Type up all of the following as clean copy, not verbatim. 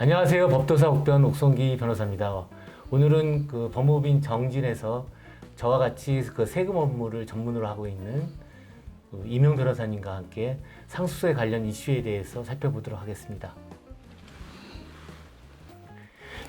안녕하세요. 법도사 옥변 옥성기 변호사입니다. 오늘은 그 법무법인 정진에서 저와 같이 그 세금 업무를 전문으로 하고 있는 그 이명 변호사님과 함께 상속세 관련 이슈에 대해서 살펴보도록 하겠습니다.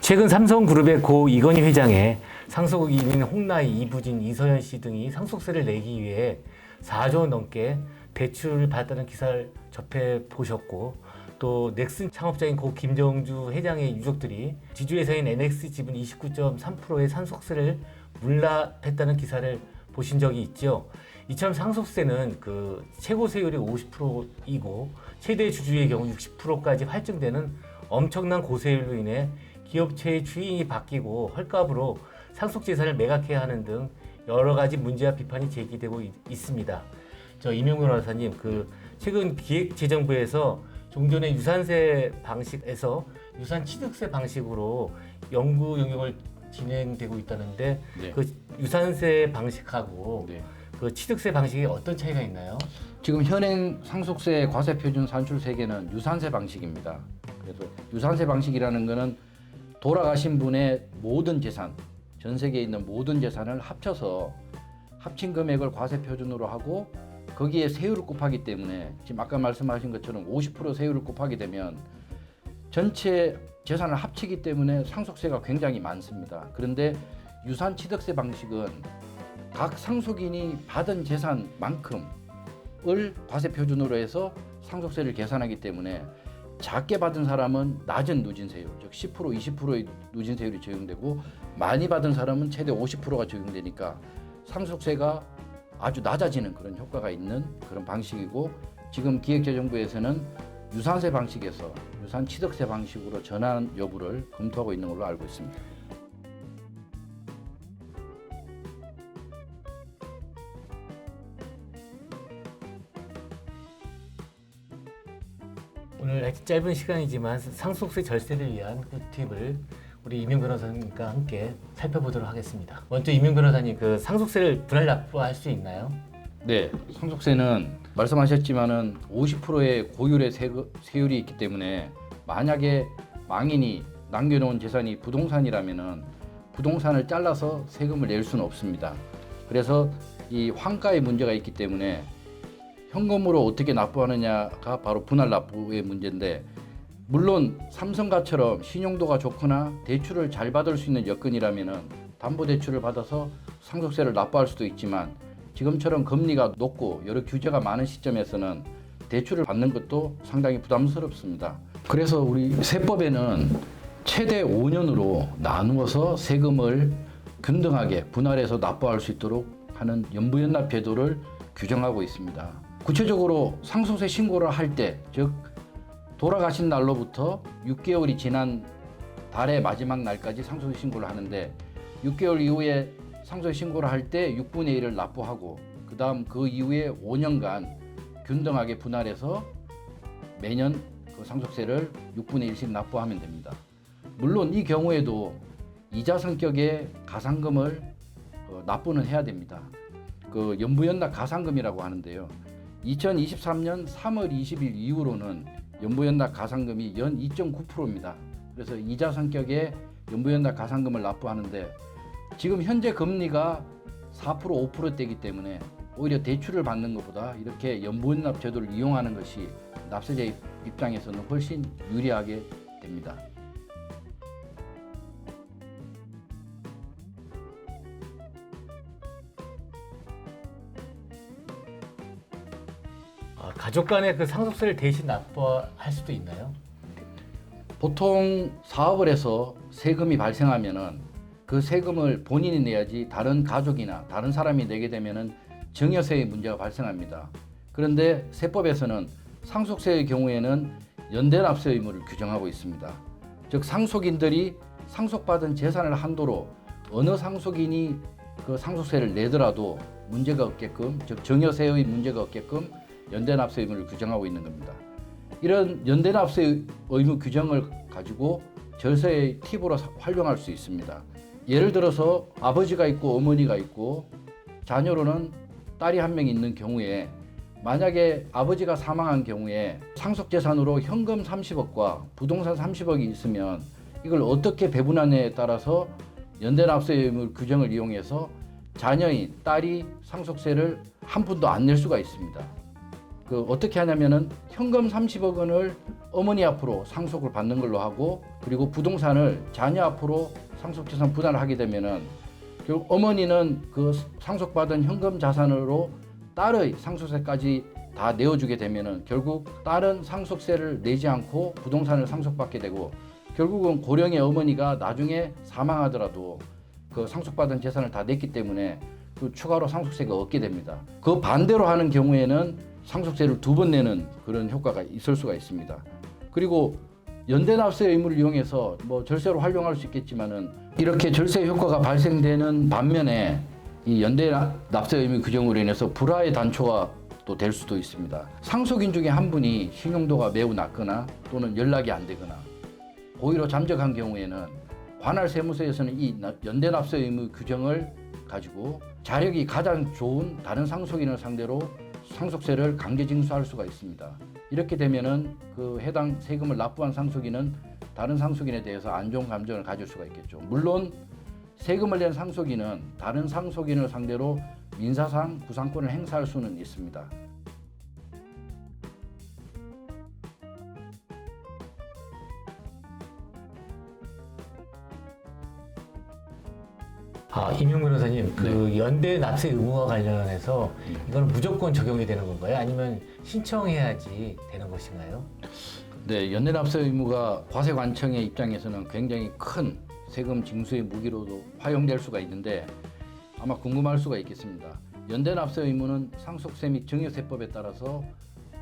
최근 삼성그룹의 고 이건희 회장의 상속인인 홍나희, 이부진, 이서연 씨 등이 상속세를 내기 위해 4조 원 넘게 대출을 받았다는 기사를 접해 보셨고, 또 넥슨 창업자인 고 김정주 회장의 유족들이 지주회사인 NX 지분 29.3%의 상속세를 물납했다는 기사를 보신 적이 있죠. 이처럼 상속세는 그 최고 세율이 50%이고 최대 주주의 경우 60%까지 할증되는 엄청난 고세율로 인해 기업체의 주인이 바뀌고 헐값으로 상속재산을 매각해야 하는 등 여러 가지 문제와 비판이 제기되고 있습니다. 저 이명 변호사님, 그 최근 기획재정부에서 종전의 유산세 방식에서 유산취득세 방식으로 연구 용역을 진행되고 있다는데, 네. 그 유산세 방식하고 네. 그 취득세 방식에 어떤 차이가 있나요? 지금 현행 상속세 과세표준 산출 세계는 유산세 방식입니다. 그래서 유산세 방식이라는 것은 돌아가신 분의 모든 재산, 전 세계에 있는 모든 재산을 합쳐서 합친 금액을 과세표준으로 하고 거기에 세율을 곱하기 때문에, 지금 아까 말씀하신 것처럼 50% 세율을 곱하게 되면 전체 재산을 합치기 때문에 상속세가 굉장히 많습니다. 그런데 유산취득세 방식은 각 상속인이 받은 재산만큼을 과세표준으로 해서 상속세를 계산하기 때문에 작게 받은 사람은 낮은 누진세율, 즉 10%, 20%의 누진세율이 적용되고, 많이 받은 사람은 최대 50%가 적용되니까 상속세가 아주 낮아지는 그런 효과가 있는 그런 방식이고, 지금 기획재정부에서는 유산세 방식에서 유산취득세 방식으로 전환 여부를 검토하고 있는 걸로 알고 있습니다. 오늘 짧은 시간이지만 상속세 절세를 위한 꿀팁을 우리 이명 변호사님과 함께 살펴보도록 하겠습니다. 먼저 이명 변호사님, 그 상속세를 분할 납부할 수 있나요? 네, 상속세는 말씀하셨지만은 50%의 고율의 세율이 있기 때문에, 만약에 망인이 남겨놓은 재산이 부동산이라면은 부동산을 잘라서 세금을 낼 수는 없습니다. 그래서 이 환가의 문제가 있기 때문에 현금으로 어떻게 납부하느냐가 바로 분할 납부의 문제인데, 물론 삼성가처럼 신용도가 좋거나 대출을 잘 받을 수 있는 여건이라면은 담보대출을 받아서 상속세를 납부할 수도 있지만, 지금처럼 금리가 높고 여러 규제가 많은 시점에서는 대출을 받는 것도 상당히 부담스럽습니다. 그래서 우리 세법에는 최대 5년으로 나누어서 세금을 균등하게 분할해서 납부할 수 있도록 하는 연부연납 제도를 규정하고 있습니다. 구체적으로 상속세 신고를 할 때, 즉 돌아가신 날로부터 6개월이 지난 달의 마지막 날까지 상속세 신고를 하는데, 6개월 이후에 상속세 신고를 할 때 6분의 1을 납부하고, 그 다음 그 이후에 5년간 균등하게 분할해서 매년 그 상속세를 6분의 1씩 납부하면 됩니다. 물론 이 경우에도 이자 성격의 가산금을 납부는 해야 됩니다. 그 연부연납 가산금이라고 하는데요. 2023년 3월 20일 이후로는 연부연납 가산금이 연 2.9%입니다. 그래서 이자 성격의 연부연납 가산금을 납부하는데, 지금 현재 금리가 4%, 5%대이기 때문에 오히려 대출을 받는 것보다 이렇게 연부연납 제도를 이용하는 것이 납세자 입장에서는 훨씬 유리하게 됩니다. 가족 간에 그 상속세를 대신 납부할 수도 있나요? 보통 사업을 해서 세금이 발생하면은 그 세금을 본인이 내야지 다른 가족이나 다른 사람이 내게 되면은 증여세의 문제가 발생합니다. 그런데 세법에서는 상속세의 경우에는 연대납세 의무를 규정하고 있습니다. 즉 상속인들이 상속받은 재산을 한도로 어느 상속인이 그 상속세를 내더라도 문제가 없게끔, 즉 증여세의 문제가 없게끔 연대납세 의무를 규정하고 있는 겁니다. 이런 연대납세 의무 규정을 가지고 절세의 팁으로 활용할 수 있습니다. 예를 들어서 아버지가 있고 어머니가 있고 자녀로는 딸이 한 명 있는 경우에 만약에 아버지가 사망한 경우에 상속재산으로 현금 30억과 부동산 30억이 있으면 이걸 어떻게 배분하느냐에 따라서 연대납세 의무 규정을 이용해서 자녀인 딸이 상속세를 한 푼도 안 낼 수가 있습니다. 어떻게 하냐면은 현금 30억 원을 어머니 앞으로 상속을 받는 걸로 하고, 그리고 부동산을 자녀 앞으로 상속재산 분할을 하게 되면은 결국 어머니는 그 상속받은 현금 자산으로 딸의 상속세까지 다 내어주게 되면은 결국 딸은 상속세를 내지 않고 부동산을 상속받게 되고, 결국은 고령의 어머니가 나중에 사망하더라도 그 상속받은 재산을 다 냈기 때문에 그 추가로 상속세가 없게 됩니다. 그 반대로 하는 경우에는 상속세를 2번 내는 그런 효과가 있을 수가 있습니다. 그리고 연대납세 의무를 이용해서 뭐 절세로 활용할 수 있겠지만은 이렇게 절세 효과가 발생되는 반면에 이 연대납세 의무 규정으로 인해서 불화의 단초가 또 될 수도 있습니다. 상속인 중에 한 분이 신용도가 매우 낮거나 또는 연락이 안 되거나 고의로 잠적한 경우에는 관할 세무서에서는 이 연대납세 의무 규정을 가지고 자력이 가장 좋은 다른 상속인을 상대로 상속세를 강제 징수할 수가 있습니다. 이렇게 되면은 그 해당 세금을 납부한 상속인은 다른 상속인에 대해서 안 좋은 감정을 가질 수가 있겠죠. 물론 세금을 낸 상속인은 다른 상속인을 상대로 민사상 구상권을 행사할 수는 있습니다. 임용 변호사님, 그 네. 연대 납세 의무와 관련해서 이건 무조건 적용이 되는 건가요? 아니면 신청해야지 되는 것인가요? 네, 연대납세 의무가 과세관청의 입장에서는 굉장히 큰 세금 징수의 무기로도 활용될 수가 있는데, 아마 궁금할 수가 있겠습니다. 연대납세 의무는 상속세 및 증여세법에 따라서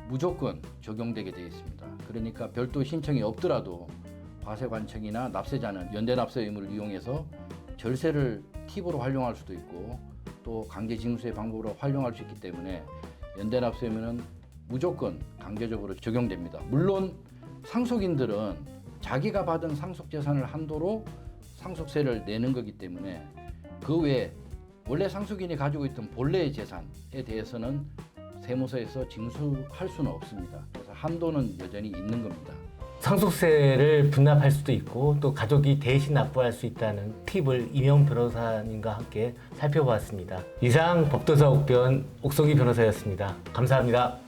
무조건 적용되게 되어 있습니다. 그러니까 별도 신청이 없더라도 과세관청이나 납세자는 연대납세 의무를 이용해서 절세를 팁으로 활용할 수도 있고 또 강제징수의 방법으로 활용할 수 있기 때문에 연대납세 의무는 무조건 강제적으로 적용됩니다. 물론 상속인들은 자기가 받은 상속재산을 한도로 상속세를 내는 거기 때문에 그 외에 원래 상속인이 가지고 있던 본래의 재산에 대해서는 세무서에서 징수할 수는 없습니다. 그래서 한도는 여전히 있는 겁니다. 상속세를 분납할 수도 있고 또 가족이 대신 납부할 수 있다는 팁을 임용 변호사님과 함께 살펴보았습니다. 이상 법도사 옥변 옥석희 변호사였습니다. 감사합니다.